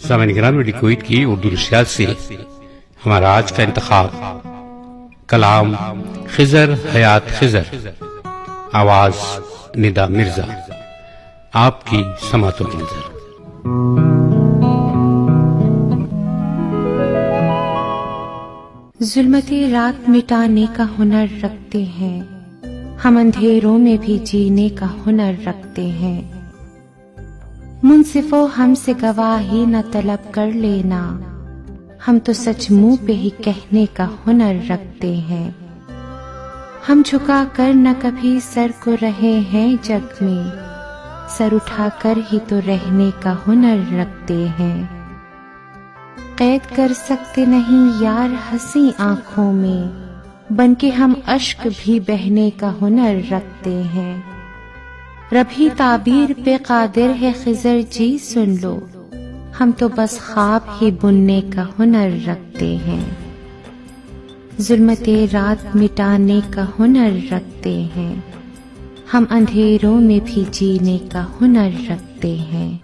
सामईन गिरामी radio Kuwait की उर्दू नशियात से हमारा आज का इंतखाब कलाम खिजर हयात खिजर, आवाज निदा मिर्जा। आपकी समातुल नजर। जुल्मते रात मिटाने का हुनर रखते हैं, हम अंधेरों में भी जीने का हुनर रखते हैं। मुंसिफो हमसे गवाही न तलब कर लेना, हम तो सच मुंह पे ही कहने का हुनर रखते हैं। हम झुका कर न कभी सर को रहे हैं जग में, सर उठा कर ही तो रहने का हुनर रखते हैं। कैद कर सकते नहीं यार हंसी आंखों में, बनके हम अश्क भी बहने का हुनर रखते हैं। रभी ताबीर पे कादिर है खिजर जी सुन लो, हम तो बस ख्वाब ही बुनने का हुनर रखते हैं। जुल्मते रात मिटाने का हुनर रखते हैं, हम अंधेरों में भी जीने का हुनर रखते हैं।